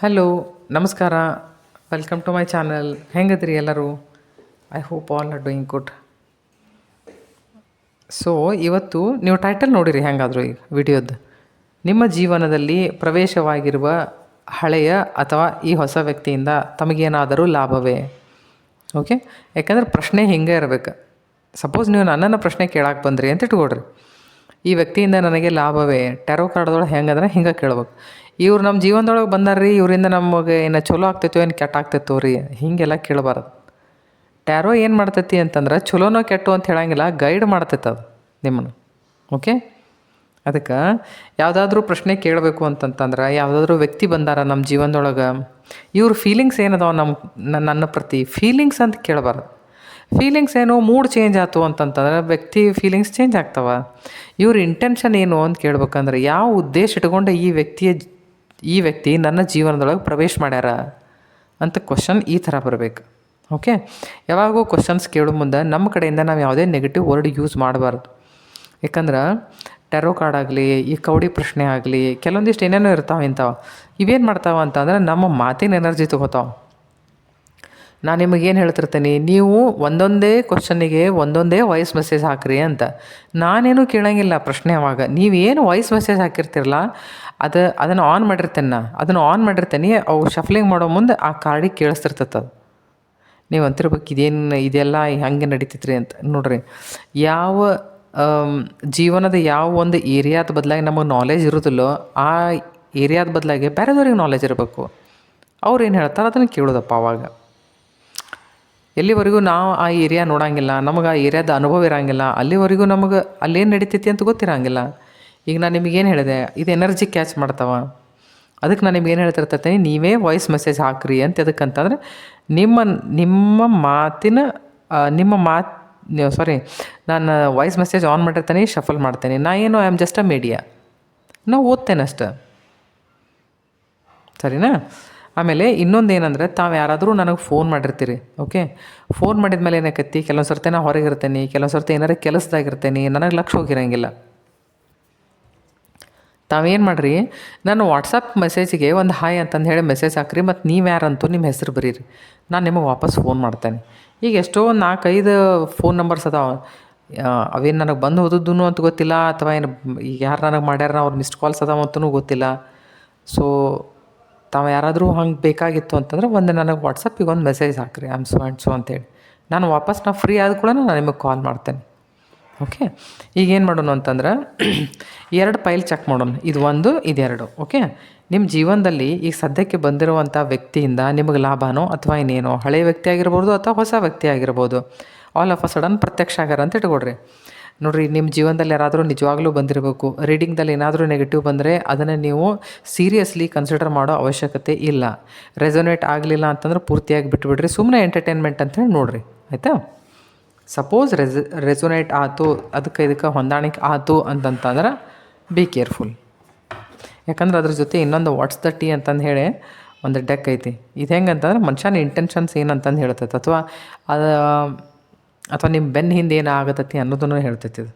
Hello, ನಮಸ್ಕಾರ. Welcome to my channel. ಹೆಂಗದ್ರಿ ಎಲ್ಲರೂ? I hope all are doing good. So ಇವತ್ತು ನೀವು ಟೈಟಲ್ ನೋಡಿರಿ ಹೆಂಗಾದರೂ ಈಗ ವಿಡಿಯೋದ್ದು. ನಿಮ್ಮ ಜೀವನದಲ್ಲಿ ಪ್ರವೇಶವಾಗಿರುವ ಹಳೆಯ ಅಥವಾ ಈ ಹೊಸ ವ್ಯಕ್ತಿಯಿಂದ ತಮಗೇನಾದರೂ ಲಾಭವೇ? ಓಕೆ, ಯಾಕಂದ್ರೆ ಪ್ರಶ್ನೆ ಹಿಂಗೆ ಇರಬೇಕು. ಸಪೋಸ್ ನೀವು ನನ್ನನ್ನು ಪ್ರಶ್ನೆ ಕೇಳಕ್ಕೆ ಬಂದ್ರಿ ಅಂತ ಇಟ್ಕೊಡ್ರಿ. ಈ ವ್ಯಕ್ತಿಯಿಂದ ನನಗೆ ಲಾಭವೇ? ಟ್ಯಾರೋ ಕಾರ್ಡ್ದೊಳಗೆ ಹೆಂಗಂದ್ರೆ ಹಿಂಗೆ ಕೇಳ್ಬೇಕು. ಇವ್ರು ನಮ್ಮ ಜೀವನದೊಳಗೆ ಬಂದಾರ್ರಿ, ಇವರಿಂದ ನಮಗೆ ಏನು ಚಲೋ ಆಗ್ತೈತೋ ಏನು ಕೆಟ್ಟ ಆಗ್ತೈತೋ ರೀ, ಹೀಗೆಲ್ಲ ಕೇಳಬಾರ್ದು. ಟ್ಯಾರೋ ಏನು ಮಾಡ್ತೈತಿ ಅಂತಂದ್ರೆ ಚಲೋನೋ ಕೆಟ್ಟು ಅಂತ ಹೇಳಂಗಿಲ್ಲ, ಗೈಡ್ ಮಾಡ್ತೈತೆ ಅದು ನಿಮ್ಮನ್ನು. ಓಕೆ, ಅದಕ್ಕೆ ಯಾವುದಾದ್ರೂ ಪ್ರಶ್ನೆ ಕೇಳಬೇಕು ಅಂತಂತಂದ್ರೆ, ಯಾವುದಾದ್ರೂ ವ್ಯಕ್ತಿ ಬಂದಾರ ನಮ್ಮ ಜೀವನದೊಳಗೆ, ಇವ್ರ ಫೀಲಿಂಗ್ಸ್ ಏನದಾವ ನನ್ನ ಪ್ರತಿ ಫೀಲಿಂಗ್ಸ್ ಅಂತ ಕೇಳಬಾರ್ದು. ಫೀಲಿಂಗ್ಸ್ ಏನು, ಮೂಡ್ ಚೇಂಜ್ ಆಯ್ತು ಅಂತಂತಂದ್ರೆ ವ್ಯಕ್ತಿ ಫೀಲಿಂಗ್ಸ್ ಚೇಂಜ್ ಆಗ್ತಾವ. ಇವ್ರ ಇಂಟೆನ್ಷನ್ ಏನು ಅಂತ ಕೇಳ್ಬೇಕಂದ್ರೆ, ಯಾವ ಉದ್ದೇಶ ಇಟ್ಕೊಂಡು ಈ ವ್ಯಕ್ತಿ ನನ್ನ ಜೀವನದೊಳಗೆ ಪ್ರವೇಶ ಮಾಡ್ಯಾರ ಅಂತ ಕ್ವಶನ್ ಈ ಥರ ಬರಬೇಕು. ಓಕೆ, ಯಾವಾಗೂ ಕ್ವಶನ್ಸ್ ಕೇಳೋ ಮುಂದೆ ನಮ್ಮ ಕಡೆಯಿಂದ ನಾವು ಯಾವುದೇ ನೆಗೆಟಿವ್ ವರ್ಡ್ ಯೂಸ್ ಮಾಡಬಾರ್ದು. ಯಾಕಂದ್ರೆ ಟ್ಯಾರೋ ಕಾರ್ಡ್ ಆಗಲಿ, ಈ ಕವಡಿ ಪ್ರಶ್ನೆ ಆಗಲಿ, ಕೆಲವೊಂದಿಷ್ಟು ಏನೇನೋ ಇರ್ತಾವೆ ಇಂಥವು. ಇವೇನು ಮಾಡ್ತಾವೆ ಅಂತಂದ್ರೆ ನಮ್ಮ ಮಾತಿನ ಎನರ್ಜಿ ತೊಗೋತಾವೆ. ನಾನು ನಿಮಗೇನು ಹೇಳ್ತಿರ್ತೇನೆ, ನೀವು ಒಂದೊಂದೇ ಕ್ವಶನಿಗೆ ಒಂದೊಂದೇ ವಾಯ್ಸ್ ಮೆಸೇಜ್ ಹಾಕ್ರಿ ಅಂತ. ನಾನೇನು ಕೇಳೋಂಗಿಲ್ಲ ಪ್ರಶ್ನೆ. ಅವಾಗ ನೀವೇನು ವಾಯ್ಸ್ ಮೆಸೇಜ್ ಹಾಕಿರ್ತಿರಲ್ಲ, ಅದನ್ನು ಆನ್ ಮಾಡಿರ್ತೇನೆ. ಅದನ್ನು ಆನ್ ಮಾಡಿರ್ತೇನೆ, ಅವು ಶಫ್ಲಿಂಗ್ ಮಾಡೋ ಮುಂದೆ ಆ ಕಾರ್ಡಿಗೆ ಕೇಳಿಸ್ತಿರ್ತದೆ. ಅದು ನೀವು ಅಂತಿರ್ಬೇಕು, ಇದೆಲ್ಲ ಹಂಗೆ ನಡೀತೈತ್ರಿ ಅಂತ. ನೋಡ್ರಿ, ಯಾವ ಜೀವನದ ಯಾವ ಒಂದು ಏರಿಯಾದ ಬದಲಾಗಿ ನಮಗೆ ನಾಲೆಜ್ ಇರೋದಿಲ್ಲೋ, ಆ ಏರಿಯಾದ ಬದಲಾಗಿ ಬೇರೆದವ್ರಿಗೆ ನಾಲೆಜ್ ಇರಬೇಕು. ಅವ್ರು ಏನು ಹೇಳ್ತಾರೆ ಅದನ್ನು ಕೇಳೋದಪ್ಪ. ಆವಾಗ ಎಲ್ಲಿವರೆಗೂ ನಾವು ಆ ಏರಿಯಾ ನೋಡೋಂಗಿಲ್ಲ, ನಮಗೆ ಆ ಏರಿಯಾದ ಅನುಭವ ಇರೋಂಗಿಲ್ಲ, ಅಲ್ಲಿವರೆಗೂ ನಮಗೆ ಅಲ್ಲೇನು ನಡೀತೈತಿ ಅಂತ ಗೊತ್ತಿರೋಂಗಿಲ್ಲ. ಈಗ ನಾನು ನಿಮಗೇನು ಹೇಳಿದೆ, ಇದು ಎನರ್ಜಿ ಕ್ಯಾಚ್ ಮಾಡ್ತಾವ. ಅದಕ್ಕೆ ನಾನು ನಿಮ್ಗೇನು ಹೇಳ್ತಿರ್ತೀನಿ, ನೀವೇ ವಾಯ್ಸ್ ಮೆಸೇಜ್ ಹಾಕ್ರಿ ಅಂತ. ಎದಕ್ಕಂತಂದರೆ ನಿಮ್ಮ ಮಾತಿನ ನಾನು ವಾಯ್ಸ್ ಮೆಸೇಜ್ ಆನ್ ಮಾಡಿರ್ತೀನಿ, ಶಫಲ್ ಮಾಡ್ತೇನೆ. I am just a media, ನಾವು ಓದ್ತೇನೆ ಅಷ್ಟೆ, ಸರಿನಾ? ಆಮೇಲೆ ಇನ್ನೊಂದು ಏನಂದರೆ, ತಾವು ಯಾರಾದರೂ ನನಗೆ ಫೋನ್ ಮಾಡಿರ್ತೀರಿ. ಓಕೆ, ಫೋನ್ ಮಾಡಿದ ಮೇಲೆ ಏನಾಕೈತಿ, ಕೆಲವೊಂದು ಸರ್ತಿ ನಾನು ಹೊರಗೆ ಇರ್ತೇನೆ, ಕೆಲವೊಂದು ಸರ್ತಿ ಏನಾರು ಕೆಲಸದಾಗಿರ್ತೇನೆ, ನನಗೆ ಲಕ್ಷ ಹೋಗಿರೋಂಗಿಲ್ಲ. ತಾವೇನು ಮಾಡಿರಿ, ನಾನು ವಾಟ್ಸಪ್ ಮೆಸೇಜಿಗೆ ಒಂದು ಹಾಯ್ ಅಂತಂದು ಹೇಳಿ ಮೆಸೇಜ್ ಹಾಕ್ರಿ, ಮತ್ತು ನೀವು ಯಾರಂತೂ ನಿಮ್ಮ ಹೆಸರು ಬರೀರಿ, ನಾನು ನಿಮಗೆ ವಾಪಸ್ ಫೋನ್ ಮಾಡ್ತೇನೆ. ಈಗ ಎಷ್ಟೋ 4-5 ಫೋನ್ ನಂಬರ್ಸ್ ಅದಾವೆ. ಅವೇನು ನನಗೆ ಬಂದು ಹೋದದ್ದು ಅಂತ ಗೊತ್ತಿಲ್ಲ, ಅಥವಾ ಏನು ಈಗ ಯಾರು ನನಗೆ ಮಾಡ್ಯಾರ ಅವ್ರು ಮಿಸ್ಡ್ ಕಾಲ್ಸ್ ಅದಾವಂತೂ ಗೊತ್ತಿಲ್ಲ. ಸೊ ತಾವು ಯಾರಾದರೂ ಹಂಗೆ ಬೇಕಾಗಿತ್ತು ಅಂತಂದ್ರೆ ನನಗೆ ವಾಟ್ಸಪ್ಪಿಗೆ ಒಂದು ಮೆಸೇಜ್ ಹಾಕ್ರಿ, I am so and so ಅಂತೇಳಿ. ನಾನು ಫ್ರೀ ಆದ ಕೂಡ ನಾನು ನಿಮಗೆ ಕಾಲ್ ಮಾಡ್ತೇನೆ. ಓಕೆ, ಈಗೇನು ಮಾಡೋಣ ಅಂತಂದ್ರೆ 2 ಫೈಲ್ ಚೆಕ್ ಮಾಡೋಣ. ಇದು 1, ಇದು 2. ಓಕೆ, ನಿಮ್ಮ ಜೀವನದಲ್ಲಿ ಈಗ ಸದ್ಯಕ್ಕೆ ಬಂದಿರುವಂಥ ವ್ಯಕ್ತಿಯಿಂದ ನಿಮಗೆ ಲಾಭನೋ ಅಥವಾ ಇನ್ನೇನೋ, ಹಳೆಯ ವ್ಯಕ್ತಿ ಆಗಿರ್ಬೋದು ಅಥವಾ ಹೊಸ ವ್ಯಕ್ತಿ ಆಗಿರ್ಬೋದು, ಆಲ್ ಆಫ್ ಅ ಸಡನ್ ಪ್ರತ್ಯಕ್ಷ ಆಗ್ಯಾರ ಅಂತ ಇಟ್ಕೊಡ್ರಿ. ನೋಡಿರಿ, ನಿಮ್ಮ ಜೀವನದಲ್ಲಿ ಯಾರಾದರೂ ನಿಜವಾಗ್ಲೂ ಬಂದಿರಬೇಕು. ರೀಡಿಂಗ್ದಲ್ಲಿ ಏನಾದರೂ ನೆಗೆಟಿವ್ ಬಂದರೆ ಅದನ್ನು ನೀವು ಸೀರಿಯಸ್ಲಿ ಕನ್ಸಿಡರ್ ಮಾಡೋ ಅವಶ್ಯಕತೆ ಇಲ್ಲ. ರೆಸೊನೇಟ್ ಆಗಲಿಲ್ಲ ಅಂತಂದ್ರೆ ಪೂರ್ತಿಯಾಗಿ ಬಿಟ್ಬಿಡ್ರಿ, ಸುಮ್ಮನೆ ಎಂಟರ್ಟೈನ್ಮೆಂಟ್ ಅಂತೇಳಿ ನೋಡಿರಿ, ಆಯಿತಾ? ಸಪೋಸ್ ರೆಸೊನೇಟ್ ಆಯ್ತು, ಇದಕ್ಕೆ ಹೊಂದಾಣಿಕೆ ಆಯ್ತು ಅಂತಂತಂದ್ರೆ ಬಿ ಕೇರ್ಫುಲ್. ಯಾಕಂದ್ರೆ ಅದ್ರ ಜೊತೆ ಇನ್ನೊಂದು ವಾಟ್ಸ್ ದ ಟೀ ಅಂತಂದು ಹೇಳಿ ಒಂದು ಡೆಕ್ ಐತಿ. ಇದು ಹೆಂಗೆ ಅಂತಂದ್ರೆ ಮನುಷ್ಯನ ಇಂಟೆನ್ಷನ್ಸ್ ಏನಂತಂದು ಹೇಳ್ತೈತೆ, ಅಥವಾ ನಿಮ್ಮ ಬೆನ್ನ ಹಿಂದೆ ಏನು ಆಗತ್ತೈತಿ ಅನ್ನೋದನ್ನು ಹೇಳ್ತೈತಿ ಇದು.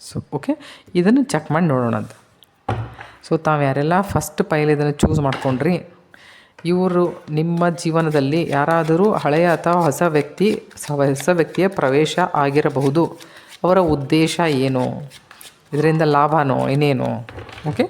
ಸೊ ಓಕೆ, ಇದನ್ನು ಚೆಕ್ ಮಾಡಿ ನೋಡೋಣ ಅಂತ. ಸೊ ತಾವು ಯಾರೆಲ್ಲ ಫಸ್ಟ್ ಪೈಲ್ ಇದನ್ನು ಚೂಸ್ ಮಾಡ್ಕೊಂಡ್ರಿ, ಇವರು ನಿಮ್ಮ ಜೀವನದಲ್ಲಿ ಯಾರಾದರೂ ಹಳೆಯ ಅಥವಾ ಹೊಸ ವ್ಯಕ್ತಿಯ ಪ್ರವೇಶ ಆಗಿರಬಹುದು. ಅವರ ಉದ್ದೇಶ ಏನು, ಇದರಿಂದ ಲಾಭನೋ ಇನ್ನೇನು? ಓಕೆ,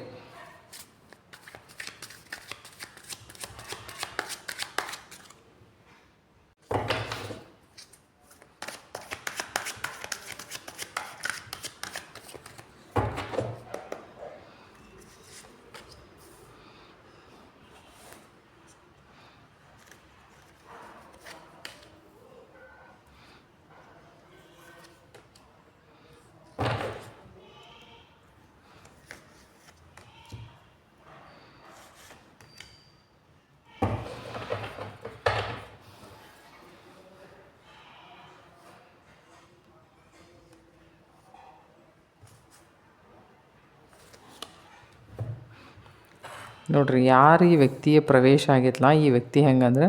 ನೋಡ್ರಿ, ಯಾರು ಈ ವ್ಯಕ್ತಿಯ ಪ್ರವೇಶ ಆಗೈತಲ್ಲ, ಈ ವ್ಯಕ್ತಿ ಹೆಂಗಂದ್ರೆ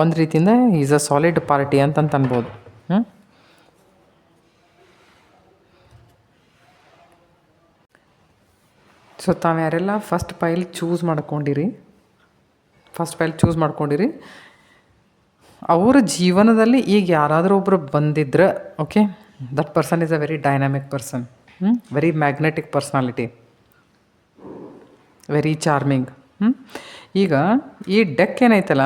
ಒಂದು ರೀತಿಯಿಂದ ಈಸ್ ಅ ಸಾಲಿಡ್ ಪಾರ್ಟಿ ಅಂತ ಅನ್ಬೋದು. ಸೊ ತಾವು ಯಾರೆಲ್ಲ ಫಸ್ಟ್ ಫೈಲ್ ಚೂಸ್ ಮಾಡ್ಕೊಂಡಿರಿ ಅವರ ಜೀವನದಲ್ಲಿ ಈಗ ಯಾರಾದರೂ ಒಬ್ಬರು ಬಂದಿದ್ರೆ, okay, that person is a very dynamic person, very magnetic personality, very charming. ಈಗ ಈ ಡೆಕ್ ಏನೈತಲ್ಲ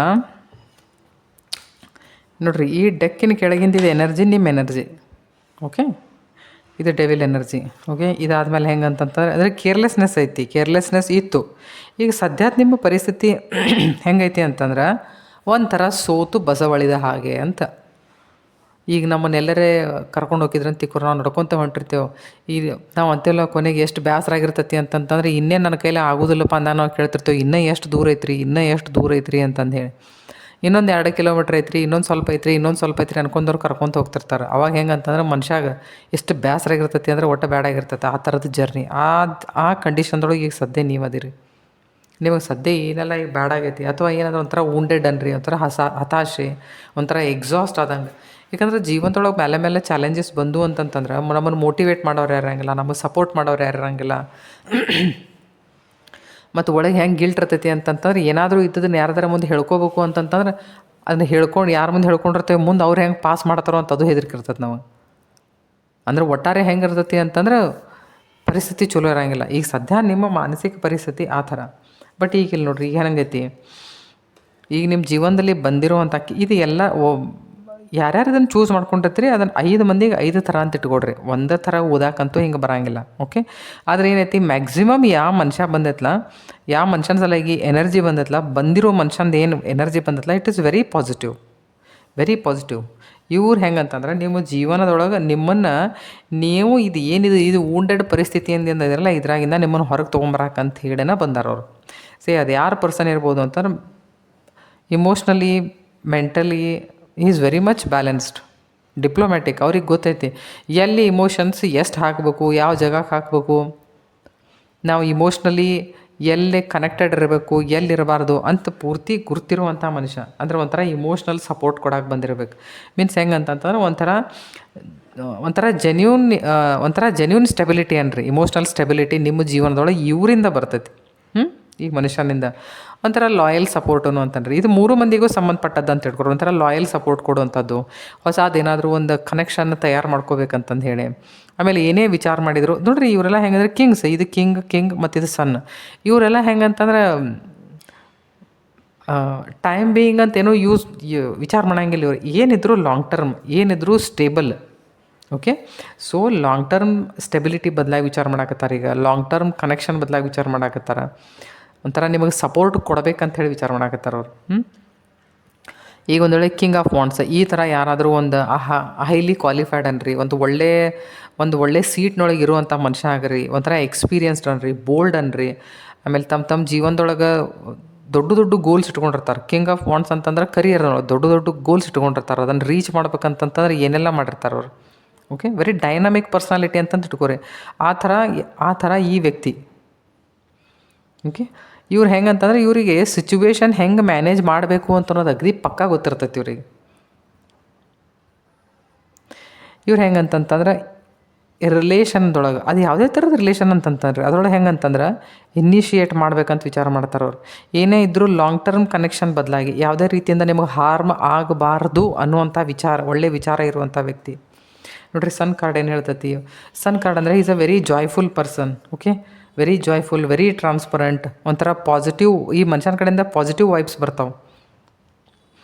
ನೋಡ್ರಿ, ಈ ಡೆಕ್ಕಿನ ಕೆಳಗಿಂದಿದೆ ಎನರ್ಜಿ, ನಿಮ್ಮ ಎನರ್ಜಿ, ಓಕೆ, ಇದು ಡೆವಿಲ್ ಎನರ್ಜಿ, ಓಕೆ. ಇದಾದಮೇಲೆ ಹೆಂಗಂತಂದ್ರೆ ಅಂದರೆ ಕೇರ್ಲೆಸ್ನೆಸ್ ಐತಿ, ಕೇರ್ಲೆಸ್ನೆಸ್ ಇತ್ತು. ಈಗ ಸದ್ಯ ನಿಮ್ಮ ಪರಿಸ್ಥಿತಿ ಹೆಂಗೈತಿ ಅಂತಂದ್ರೆ ಒಂಥರ ಸೋತು ಬಸವಳಿದ ಹಾಗೆ ಅಂತ. ಈಗ ನಮ್ಮನ್ನೆಲ್ಲರೇ ಕರ್ಕೊಂಡು ಹೋಗಿದ್ರೆ ತಿಕ್ಕೋರು, ನಾವು ನಡ್ಕೊತ ಹೊಂಟಿರ್ತೇವೆ. ಈಗ ನಾವು ಅಂತೆಲ್ಲ ಕೊನೆಗೆ ಎಷ್ಟು ಬೇಸರ ಆಗಿರ್ತೈತಿ ಅಂತಂತಂದ್ರೆ ಇನ್ನೇ ನನ್ನ ಕೈಲಿ ಆಗೋದಿಲ್ಲಪ್ಪ ಅಂದ ನಾವು ಕೇಳ್ತಿರ್ತೇವೆ, ಇನ್ನೂ ಎಷ್ಟು ದೂರ ಐತ್ರಿ ಅಂತಂದು ಹೇಳಿ. ಇನ್ನೊಂದು 2 ಕಿಲೋಮೀಟ್ರ್ ಐತ್ರಿ, ಇನ್ನೊಂದು ಸ್ವಲ್ಪ ಐತ್ರಿ ಅನ್ಕೊಂಡವ್ರು ಕರ್ಕೊತ ಹೋಗ್ತಿರ್ತಾರೆ. ಅವಾಗ ಹೆಂಗಂತಂದ್ರೆ ಮನುಷ್ಯಾಗ ಎಷ್ಟು ಬೇಸರ ಆಗಿರ್ತೈತಿ ಅಂದ್ರೆ ಒಟ್ಟು ಬೇಡಾಗಿರ್ತೈತೆ ಆ ಥರದ ಜರ್ನಿ. ಆ ಕಂಡೀಷನ್ದೊಳಗೆ ಈಗ ಸದ್ಯ ನೀವು ಅದಿರಿ. ನಿಮಗೆ ಸದ್ಯ ಏನೆಲ್ಲ ಈಗ ಬೇಡಾಗೈತಿ ಅಥವಾ ಏನಾದರೂ ಒಂಥರ ವುಂಡೆಡ್ ಅನ್ರಿ, ಒಂಥರ ಹತಾಶೆ, ಒಂಥರ ಎಕ್ಸಾಸ್ಟ್ ಆದಂಗೆ. ಯಾಕಂದ್ರೆ ಜೀವನದೊಳಗೆ ಮೇಲೆ ಚಾಲೆಂಜಸ್ ಬಂದು ಅಂತಂತಂದ್ರೆ ನಮ್ಮನ್ನು ಮೋಟಿವೇಟ್ ಮಾಡೋರು ಯಾರು ಇರಂಗಿಲ್ಲ, ನಮಗೆ ಸಪೋರ್ಟ್ ಮಾಡೋರು ಯಾರು ಇರಂಗಿಲ್ಲ. ಮತ್ತು ಒಳಗೆ ಹೆಂಗೆ ಗಿಲ್ಟ್ ಇರ್ತೈತಿ ಅಂತಂತಂದ್ರೆ ಏನಾದರೂ ಇದ್ದದನ್ನು ಯಾರ್ದಾರ ಮುಂದೆ ಹೇಳ್ಕೋಬೇಕು ಅಂತಂತಂದ್ರೆ ಅದನ್ನ ಹೇಳ್ಕೊಂಡು ಯಾರ ಮುಂದೆ ಹೇಳ್ಕೊಂಡಿರ್ತೇವೆ, ಮುಂದೆ ಅವ್ರು ಹೆಂಗೆ ಪಾಸ್ ಮಾಡ್ತಾರೋ ಅಂತ ಅದು ಹೆದರಿಕಿರ್ತದೆ ನಾವು. ಅಂದ್ರೆ ಒಟ್ಟಾರೆ ಹೆಂಗೆ ಇರ್ತೈತಿ ಅಂತಂದ್ರೆ ಪರಿಸ್ಥಿತಿ ಚಲೋ ಇರೋಂಗಿಲ್ಲ. ಈಗ ಸದ್ಯ ನಿಮ್ಮ ಮಾನಸಿಕ ಪರಿಸ್ಥಿತಿ ಆ ಥರ. ಬಟ್ ಈಗ ಇಲ್ಲಿ ನೋಡ್ರಿ, ಈಗ ಹೆಂಗೈತಿ, ಈಗ ನಿಮ್ಮ ಜೀವನದಲ್ಲಿ ಬಂದಿರುವಂಥ ಇದು ಎಲ್ಲ ಯಾರ್ಯಾರು ಇದನ್ನು ಚೂಸ್ ಮಾಡ್ಕೊಂಡಿರ್ತೀರಿ ಅದನ್ನು 5 ಮಂದಿಗೆ 5 ಥರ ಅಂತ ಇಟ್ಕೊಡ್ರಿ. ಒಂದೇ ಥರ ಓದಾಕಂತೂ ಹಿಂಗೆ ಬರೋಂಗಿಲ್ಲ, ಓಕೆ. ಆದರೆ ಏನೈತಿ, ಮ್ಯಾಕ್ಸಿಮಮ್ ಯಾವ ಮನುಷ್ಯ ಬಂದೈತಲ್ಲ, ಯಾವ ಮನುಷ್ಯನ ಸಲುವಾಗಿ ಎನರ್ಜಿ ಬಂದೈತಲ್ಲ, ಬಂದಿರೋ ಮನುಷ್ಯಂದು ಏನು ಎನರ್ಜಿ ಬಂದೈತಲ್ಲ, ಇಟ್ ಈಸ್ ವೆರಿ ಪಾಸಿಟಿವ್. ಇವ್ರು ಹೆಂಗಂತಂದ್ರೆ ನಿಮ್ಮ ಜೀವನದೊಳಗೆ ನಿಮ್ಮನ್ನು ನೀವು ಇದು ವುಂಡೆಡ್ ಪರಿಸ್ಥಿತಿ ಅಂದಿರಲ್ಲ, ಇದ್ರಾಗಿಂದ ನಿಮ್ಮನ್ನು ಹೊರಗೆ ತೊಗೊಂಬರಕ್ಕಂತ ಹೇಳಿನ ಬಂದಾರ ಅವರು. ಅದು ಯಾರು ಪರ್ಸನ್ ಇರ್ಬೋದು ಅಂತಂದ್ರೆ emotionally, mentally is very much balanced, diplomatic. ಅವ್ರಿಗೆ ಗೊತ್ತೈತಿ ಎಲ್ಲಿ ಇಮೋಷನ್ಸ್ ಎಷ್ಟು ಹಾಕಬೇಕು, ಯಾವ ಜಾಗಕ್ಕೆ ಹಾಕಬೇಕು, ನಾವು ಇಮೋಷ್ನಲಿ ಎಲ್ಲಿ ಕನೆಕ್ಟೆಡ್ ಇರಬೇಕು, ಎಲ್ಲಿರಬಾರ್ದು ಅಂತ ಪೂರ್ತಿ ಗುರ್ತಿರುವಂಥ ಮನುಷ್ಯ. ಅಂದರೆ ಒಂಥರ ಇಮೋಷ್ನಲ್ ಸಪೋರ್ಟ್ ಕೊಡಕ್ಕೆ ಬಂದಿರಬೇಕು. ಮೀನ್ಸ್ ಹೆಂಗಂತಂತಂದ್ರೆ ಒಂಥರ ಜೆನ್ಯೂನ್ ಸ್ಟೆಬಿಲಿಟಿ ಅನ್ರಿ. ಇಮೋಷ್ನಲ್ ಸ್ಟೆಬಿಲಿಟಿ ನಿಮ್ಮ ಜೀವನದೊಳಗೆ ಇವರಿಂದ ಬರ್ತೈತಿ. ಈ ಮನುಷ್ಯನಿಂದ ಒಂಥರ ಲಾಯಲ್ ಸಪೋರ್ಟು ಅಂತನ್ರಿ. ಇದು 3 ಮಂದಿಗೂ ಸಂಬಂಧಪಟ್ಟದ್ದು ಅಂತ ಹೇಳ್ಕೊಡ್ರಿ. ಒಂಥರ ಲಾಯಲ್ ಸಪೋರ್ಟ್ ಕೊಡುವಂಥದ್ದು, ಹೊಸದೇನಾದರೂ ಒಂದು ಕನೆಕ್ಷನ್ ತಯಾರು ಮಾಡ್ಕೋಬೇಕಂತಂದು ಹೇಳಿ. ಆಮೇಲೆ ಏನೇ ವಿಚಾರ ಮಾಡಿದರು ನೋಡ್ರಿ, ಇವರೆಲ್ಲ ಹೆಂಗಂದ್ರೆ ಕಿಂಗ್ಸ್, ಇದು ಕಿಂಗ್ ಮತ್ತು ಇದು ಸನ್. ಇವರೆಲ್ಲ ಹೆಂಗಂತಂದ್ರೆ ಟೈಮ್ ಬೀಯಿಂಗ್ ಅಂತ ಏನೋ ವಿಚಾರ ಮಾಡಂಗಿಲ್ಲ. ಇವ್ರು ಏನಿದ್ರು ಲಾಂಗ್ ಟರ್ಮ್, ಏನಿದ್ರು stable, okay. So long term stability ಬದಲಾಗಿ ವಿಚಾರ ಮಾಡಾಕತ್ತಾರೆ. ಈಗ ಲಾಂಗ್ ಟರ್ಮ್ ಕನೆಕ್ಷನ್ ಬದಲಾಗಿ ವಿಚಾರ ಮಾಡಾಕತ್ತಾರ. ಒಂಥರ ನಿಮಗೆ ಸಪೋರ್ಟ್ ಕೊಡಬೇಕಂತ ಹೇಳಿ ವಿಚಾರ ಮಾಡಾಕತ್ತಾರೆ ಅವ್ರು. ಈಗ ಒಂದು ವೇಳೆ ಕಿಂಗ್ ಆಫ್ ವಾಂಡ್ಸ್ ಈ ಥರ ಯಾರಾದರೂ ಒಂದು ಹೈಲಿ ಕ್ವಾಲಿಫೈಡ್ ಅನ್ರಿ, ಒಂದು ಒಳ್ಳೆ ಸೀಟ್ನೊಳಗೆ ಇರುವಂಥ ಮನುಷ್ಯ ಆಗ್ರಿ, ಒಂಥರ ಎಕ್ಸ್ಪೀರಿಯನ್ಸ್ಡ್ ಅನ್ರಿ, ಬೋಲ್ಡ್ ಅನ್ರಿ. ಆಮೇಲೆ ತಮ್ಮ ಜೀವನದೊಳಗೆ ದೊಡ್ಡ ಗೋಲ್ಸ್ ಇಟ್ಕೊಂಡಿರ್ತಾರೆ. ಕಿಂಗ್ ಆಫ್ ವಾಂಡ್ಸ್ ಅಂತಂದ್ರೆ ಕರಿಯರ್ ದೊಡ್ಡ ಗೋಲ್ಸ್ ಇಟ್ಕೊಂಡಿರ್ತಾರೆ. ಅದನ್ನು ರೀಚ್ ಮಾಡ್ಬೇಕಂತಂತಂದ್ರೆ ಏನೆಲ್ಲ ಮಾಡಿರ್ತಾರೆ ಅವ್ರು, ಓಕೆ. ವೆರಿ ಡೈನಾಮಿಕ್ ಪರ್ಸ್ನಾಲಿಟಿ ಅಂತಂತ ಇಟ್ಕೋರಿ. ಆ ಥರ ಈ ವ್ಯಕ್ತಿ, ಓಕೆ. ಇವ್ರು ಹೆಂಗಂತಂದ್ರೆ ಇವರಿಗೆ ಸಿಚುವೇಶನ್ ಹೆಂಗೆ ಮ್ಯಾನೇಜ್ ಮಾಡಬೇಕು ಅಂತ ಅನ್ನೋದು ಅಗದಿ ಪಕ್ಕಾ ಗೊತ್ತಿರ್ತೈತಿ ಇವ್ರಿಗೆ. ಇವ್ರು ಹೆಂಗಂತಂತಂದ್ರೆ ರಿಲೇಷನ್ದೊಳಗೆ ಅದು ಯಾವುದೇ ಥರದ ರಿಲೇಷನ್ ಅಂತಂತಂದ್ರೆ ಅದರೊಳಗೆ ಹೆಂಗಂತಂದ್ರೆ ಇನಿಷಿಯೇಟ್ ಮಾಡ್ಬೇಕಂತ ವಿಚಾರ ಮಾಡ್ತಾರೆ ಅವ್ರು. ಏನೇ ಇದ್ದರೂ ಲಾಂಗ್ ಟರ್ಮ್ ಕನೆಕ್ಷನ್ ಬದಲಾಗಿ ಯಾವುದೇ ರೀತಿಯಿಂದ ನಿಮಗೆ ಹಾರ್ಮ್ ಆಗಬಾರ್ದು ಅನ್ನುವಂಥ ಒಳ್ಳೆ ವಿಚಾರ ಇರುವಂಥ ವ್ಯಕ್ತಿ. ನೋಡ್ರಿ, ಸನ್ ಕಾರ್ಡ್ ಏನು ಹೇಳ್ತೈತಿ, ಸನ್ ಕಾರ್ಡ್ ಅಂದರೆ is a very joyful person, okay. Very joyful, very transparent, ಒಂಥರ ಪಾಸಿಟಿವ್. ಈ ಮನುಷ್ಯನ ಕಡೆಯಿಂದ ಪಾಸಿಟಿವ್ ವೈಬ್ಸ್ ಬರ್ತಾವೆ.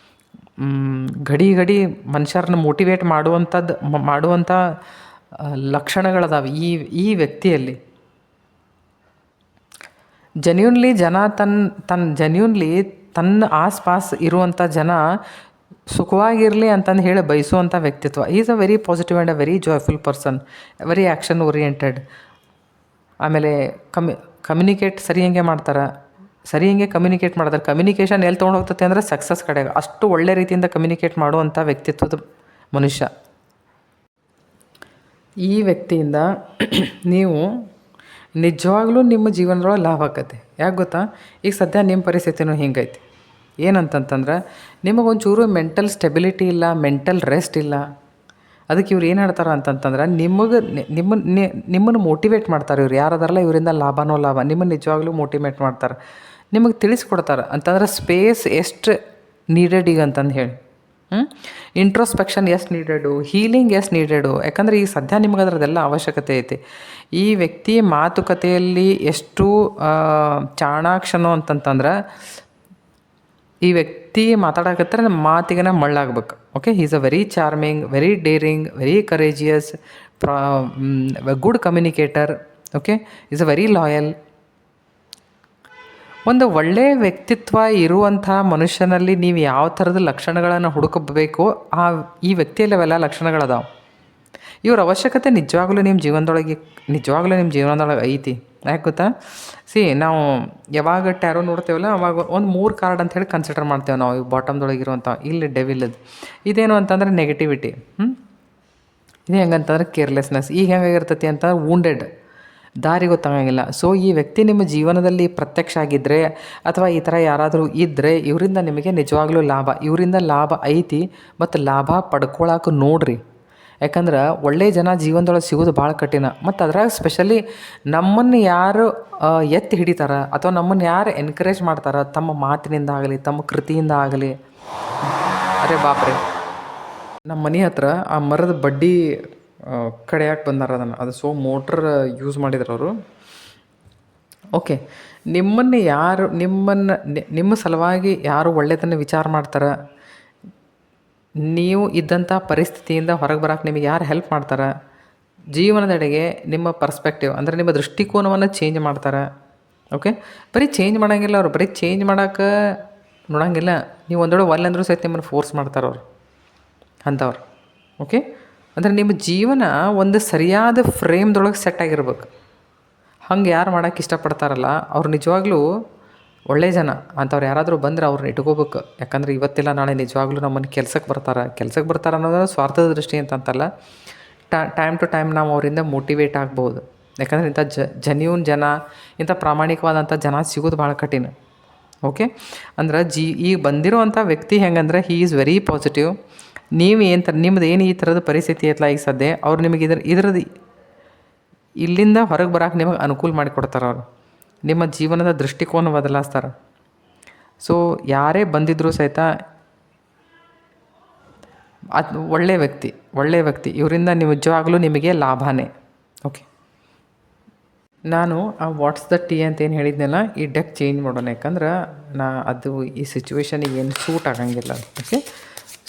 ಘಡಿ ಮನುಷ್ಯರನ್ನ ಮೋಟಿವೇಟ್ ಮಾಡುವಂಥ ಲಕ್ಷಣಗಳದಾವೆ ಈ ವ್ಯಕ್ತಿಯಲ್ಲಿ. ಜೆನ್ಯೂನ್ಲಿ ಜನ ತನ್ನ ಆಸ್ಪಾಸ್ ಇರುವಂಥ ಜನ ಸುಖವಾಗಿರಲಿ ಅಂತಂದು ಹೇಳಿ ಬಯಸುವಂಥ ವ್ಯಕ್ತಿತ್ವ. Is a very positive and a very joyful person, very action oriented. ಆಮೇಲೆ ಕಮ್ಯುನಿಕೇಟ್ ಸರಿ ಹೆಂಗೆ ಮಾಡ್ತಾರೆ, ಕಮ್ಯುನಿಕೇಷನ್ ಎಲ್ಲಿ ತೊಗೊಂಡು ಹೋಗ್ತೈತೆ ಅಂದರೆ ಸಕ್ಸಸ್ ಕಡೆಗೆ. ಅಷ್ಟು ಒಳ್ಳೆ ರೀತಿಯಿಂದ ಕಮ್ಯುನಿಕೇಟ್ ಮಾಡುವಂಥ ವ್ಯಕ್ತಿತ್ವದ ಮನುಷ್ಯ. ಈ ವ್ಯಕ್ತಿಯಿಂದ ನೀವು ನಿಜವಾಗ್ಲೂ ನಿಮ್ಮ ಜೀವನದೊಳಗೆ ಲಾಭ ಆಕತಿ. ಯಾಕೆ ಗೊತ್ತಾ, ಈಗ ಸದ್ಯ ನಿಮ್ಮ ಪರಿಸ್ಥಿತಿನೂ ಹಿಂಗೈತಿ. ಏನಂತಂತಂದ್ರೆ ನಿಮಗೊಂಚೂರು ಮೆಂಟಲ್ ಸ್ಟೆಬಿಲಿಟಿ ಇಲ್ಲ, ಮೆಂಟಲ್ ರೆಸ್ಟ್ ಇಲ್ಲ. ಅದಕ್ಕೆ ಇವ್ರು ಏನು ಹೇಳ್ತಾರೆ ಅಂತಂತಂದ್ರೆ ನಿಮ್ಮನ್ನು ಮೋಟಿವೇಟ್ ಮಾಡ್ತಾರೆ. ಇವ್ರು ಯಾರದಾರಲ್ಲ ಇವರಿಂದ ಲಾಭನೋ ಲಾಭ, ನಿಮ್ಮನ್ನು ನಿಜವಾಗ್ಲೂ ಮೋಟಿವೇಟ್ ಮಾಡ್ತಾರೆ, ನಿಮಗೆ ತಿಳಿಸ್ಕೊಡ್ತಾರೆ ಅಂತಂದ್ರೆ ಸ್ಪೇಸ್ ಎಷ್ಟು ನೀಡೆಡ್ ಈಗ ಅಂತಂದು ಹೇಳಿ. ಇಂಟ್ರೋಸ್ಪೆಕ್ಷನ್ ಎಷ್ಟು ನೀಡೆಡು, ಹೀಲಿಂಗ್ ಎಷ್ಟು ನೀಡೆಡು. ಯಾಕಂದರೆ ಈಗ ಸದ್ಯ ನಿಮ್ಗೆ ಅದರದ್ದೆಲ್ಲ ಅವಶ್ಯಕತೆ ಐತಿ. ಈ ವ್ಯಕ್ತಿ ಮಾತುಕತೆಯಲ್ಲಿ ಎಷ್ಟು ಚಾಣಾಕ್ಷನೋ ಅಂತಂತಂದ್ರೆ, ಈ ವ್ಯಕ್ತಿ ಮಾತಾಡಕತ್ತಾರೆ ನಮ್ಮ ಮಾತಿಗೆ ಮಳ್ಳಾಗ್ಬೇಕು. Okay, is a very charming, very daring, very courageous, good communicator. Okay, is a very loyal. ಒಂದು ಒಳ್ಳೆಯ ವ್ಯಕ್ತಿತ್ವ ಇರುವಂಥ ಮನುಷ್ಯನಲ್ಲಿ ನೀವು ಯಾವ ಥರದ ಲಕ್ಷಣಗಳನ್ನು ಹುಡುಕಬೇಕು, ಈ ವ್ಯಕ್ತಿಯಲ್ಲಿ ಅವೆಲ್ಲ ಲಕ್ಷಣಗಳದಾವೆ. ಇವ್ರ ಅವಶ್ಯಕತೆ ನಿಜವಾಗ್ಲೂ ನಿಮ್ಮ ಜೀವನದೊಳಗೆ ಐತಿ. ಯಾಕೆ ಗೊತ್ತಾ? ನಾವು ಯಾವಾಗ ಟ್ಯಾರೋ ನೋಡ್ತೇವಲ್ಲ ಅವಾಗ ಒಂದು 3 ಕಾರ್ಡ್ ಅಂಥೇಳಿ ಕನ್ಸಿಡರ್ ಮಾಡ್ತೇವೆ ನಾವು. ಈ ಬಾಟಮ್ದೊಳಗಿರುವಂಥ ಇಲ್ಲಿ ಡೆವಿಲದು ಇದೇನು ಅಂತಂದ್ರೆ ನೆಗೆಟಿವಿಟಿ. ಇದು ಹೆಂಗಂತಂದ್ರೆ ಕೇರ್ಲೆಸ್ನೆಸ್. ಈಗ ಹೆಂಗಾಗಿರ್ತೈತಿ ಅಂತ ವೂಂಡೆಡ್, ದಾರಿ ಗೊತ್ತಾಗಂಗಿಲ್ಲ. ಸೊ ಈ ವ್ಯಕ್ತಿ ನಿಮ್ಮ ಜೀವನದಲ್ಲಿ ಪ್ರತ್ಯಕ್ಷ ಆಗಿದ್ದರೆ ಅಥವಾ ಈ ಥರ ಯಾರಾದರೂ ಇದ್ದರೆ ಇವರಿಂದ ನಿಮಗೆ ನಿಜವಾಗ್ಲೂ ಲಾಭ, ಇವರಿಂದ ಲಾಭ ಐತಿ ಮತ್ತು ಲಾಭ ಪಡ್ಕೊಳಕ್ಕೆ ನೋಡ್ರಿ. ಯಾಕಂದ್ರೆ ಒಳ್ಳೆಯ ಜನ ಜೀವನದೊಳಗೆ ಸಿಗೋದು ಭಾಳ ಕಠಿಣ. ಮತ್ತು ಅದ್ರಾಗ ಸ್ಪೆಷಲಿ ನಮ್ಮನ್ನು ಯಾರು ಎತ್ತಿ ಹಿಡಿತಾರೆ ಅಥವಾ ನಮ್ಮನ್ನು ಯಾರು ಎನ್ಕರೇಜ್ ಮಾಡ್ತಾರೆ ತಮ್ಮ ಮಾತಿನಿಂದ ಆಗಲಿ ತಮ್ಮ ಕೃತಿಯಿಂದ ಆಗಲಿ. ಅರೆ ಬಾಪ್ರೆ, ನಮ್ಮ ಮನೆ ಹತ್ರ ಆ ಮರದ ಬಡ್ಡಿ ಕಡೆಯಾಕೆ ಬಂದಾರ ಅದನ್ನು. ಅದು ಮೋಟ್ರ್ ಯೂಸ್ ಮಾಡಿದ್ರು ಅವರು. ಓಕೆ, ನಿಮ್ಮ ಸಲುವಾಗಿ ಯಾರು ಒಳ್ಳೆಯದನ್ನು ವಿಚಾರ ಮಾಡ್ತಾರೆ, ನೀವು ಇದ್ದಂಥ ಪರಿಸ್ಥಿತಿಯಿಂದ ಹೊರಗೆ ಬರೋಕೆ ನಿಮಗೆ ಯಾರು ಹೆಲ್ಪ್ ಮಾಡ್ತಾರೆ, ಜೀವನದೆಡೆಗೆ ನಿಮ್ಮ ಪರ್ಸ್ಪೆಕ್ಟಿವ್ ಅಂದರೆ ನಿಮ್ಮ ದೃಷ್ಟಿಕೋನವನ್ನು ಚೇಂಜ್ ಮಾಡ್ತಾರೆ. ಓಕೆ, ಬರೀ ಚೇಂಜ್ ಮಾಡೋಂಗಿಲ್ಲ ಅವರು, ಬರೀ ಚೇಂಜ್ ಮಾಡೋಕೆ ನೋಡೋಂಗಿಲ್ಲ. ನೀವು ಒಂದೊಳ್ಳೆ ಅಂದರೂ ಸಹಿತ ನಿಮ್ಮನ್ನು ಫೋರ್ಸ್ ಮಾಡ್ತಾರೆ ಅವರು ಅಂಥವ್ರು. ಓಕೆ, ಅಂದರೆ ನಿಮ್ಮ ಜೀವನ ಒಂದು ಸರಿಯಾದ ಫ್ರೇಮ್ದೊಳಗೆ ಸೆಟ್ ಆಗಿರ್ಬೇಕು. ಹಂಗೆ ಯಾರು ಮಾಡೋಕ್ಕೆ ಇಷ್ಟಪಡ್ತಾರಲ್ಲ ಅವ್ರು ನಿಜವಾಗ್ಲೂ ಒಳ್ಳೆಯ ಜನ. ಅಂಥವ್ರು ಯಾರಾದರೂ ಬಂದರೆ ಅವ್ರನ್ನ ಇಟ್ಕೋಬೇಕು. ಯಾಕಂದರೆ ಇವತ್ತಿಲ್ಲ ನಾಳೆ ನಿಜವಾಗ್ಲೂ ನಮ್ಮನ್ನು ಕೆಲ್ಸಕ್ಕೆ ಬರ್ತಾರೆ ಅನ್ನೋದು ಸ್ವಾರ್ಥದ ದೃಷ್ಟಿ ಅಂತಲ್ಲ. ಟೈಮ್ ಟು ಟೈಮ್ ನಾವು ಅವರಿಂದ ಮೋಟಿವೇಟ್ ಆಗ್ಬೋದು. ಯಾಕಂದರೆ ಇಂಥ ಜೆನ್ಯೂನ್ ಜನ, ಇಂಥ ಪ್ರಾಮಾಣಿಕವಾದಂಥ ಜನ ಸಿಗೋದು ಭಾಳ ಕಠಿಣ. ಓಕೆ, ಅಂದ್ರೆ ಈಗ ಬಂದಿರೋವಂಥ ವ್ಯಕ್ತಿ ಹೆಂಗಂದ್ರೆ ಹೀ ಈಸ್ ವೆರಿ ಪಾಸಿಟಿವ್. ನೀವು ನಿಮ್ದು ಏನು ಈ ಥರದ ಪರಿಸ್ಥಿತಿ ಐತಲ್ಲ ಈಗ ಸದ್ಯ, ಅವ್ರು ನಿಮಗೆ ಇದ್ರದ್ದು ಇಲ್ಲಿಂದ ಹೊರಗೆ ಬರೋಕೆ ನಿಮಗೆ ಅನುಕೂಲ ಮಾಡಿಕೊಡ್ತಾರೆ. ಅವರು ನಿಮ್ಮ ಜೀವನದ ದೃಷ್ಟಿಕೋನ ಬದಲಾಯಿಸ್ತಾರೆ. ಸೊ ಯಾರೇ ಬಂದಿದ್ದರೂ ಸಹಿತ ಅದು ಒಳ್ಳೆಯ ವ್ಯಕ್ತಿ ಇವರಿಂದ ನಿಜವಾಗ್ಲೂ ನಿಮಗೆ ಲಾಭನೇ. ಓಕೆ, ನಾನು ಆ ವಾಟ್ಸ್ ದ ಟೀ ಅಂತ ಏನು ಹೇಳಿದ್ನಲ್ಲ, ಈ ಡೆಕ್ ಚೇಂಜ್ ಮಾಡೋಣ. ಯಾಕಂದ್ರೆ ಅದು ಈ ಸಿಚುವೇಶನಿಗೆ ಏನು ಸೂಟ್ ಆಗಂಗಿಲ್ಲ. Okay,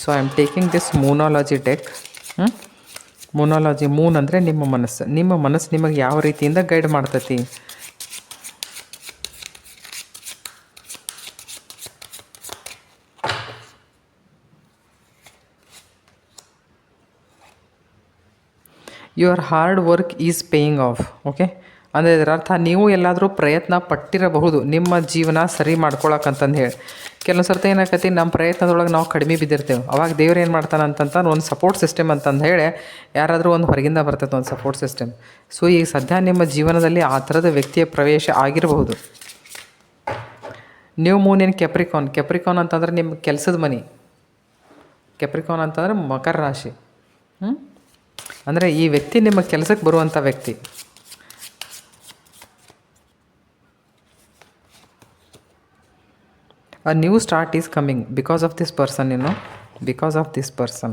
so I am taking this Moonology deck. Moonology, moon ಅಂದರೆ ನಿಮ್ಮ ಮನಸ್ಸು ನಿಮಗೆ ಯಾವ ರೀತಿಯಿಂದ ಗೈಡ್ ಮಾಡ್ತೈತಿ. Your hard work is paying off. Okay, ಅಂದರೆ ಇದರ ಅರ್ಥ ನೀವು ಎಲ್ಲಾದರೂ ಪ್ರಯತ್ನ ಪಟ್ಟಿರಬಹುದು ನಿಮ್ಮ ಜೀವನ ಸರಿ ಮಾಡ್ಕೊಳಕ್ಕಂತಂದು ಹೇಳಿ. ಕೆಲವು ಸರ್ತಿ ಏನಾಕತಿ, ನಮ್ಮ ಪ್ರಯತ್ನದೊಳಗೆ ನಾವು ಕಡಿಮೆ ಬಿದ್ದಿರ್ತೇವೆ. ಅವಾಗ ದೇವ್ರು ಏನು ಮಾಡ್ತಾನೆ ಅಂತಂತ ಒಂದು ಸಪೋರ್ಟ್ ಸಿಸ್ಟಮ್ ಅಂತಂದು ಹೇಳಿ ಯಾರಾದರೂ ಒಂದು ಹೊರಗಿಂದ ಬರ್ತೈತೆ ಒಂದು ಸಪೋರ್ಟ್ ಸಿಸ್ಟಮ್. ಸೊ ಈಗ ಸದ್ಯ ನಿಮ್ಮ ಜೀವನದಲ್ಲಿ ಆ ಥರದ ವ್ಯಕ್ತಿಯ ಪ್ರವೇಶ ಆಗಿರಬಹುದು. ನ್ಯೂ ಮೂನ್ ಇನ್ ಕೆಪ್ರಿಕಾನ್ ಅಂತಂದ್ರೆ ನಿಮ್ಮ ಕೆಲಸದ ಮನೆ. ಕೆಪ್ರಿಕಾನ್ ಅಂತಂದ್ರೆ ಮಕರ ರಾಶಿ. ಅಂದರೆ ಈ ವ್ಯಕ್ತಿ ನಿಮ್ಮ ಕೆಲಸಕ್ಕೆ ಬರುವಂಥ ವ್ಯಕ್ತಿ. A new start is coming because of this person, because of this person.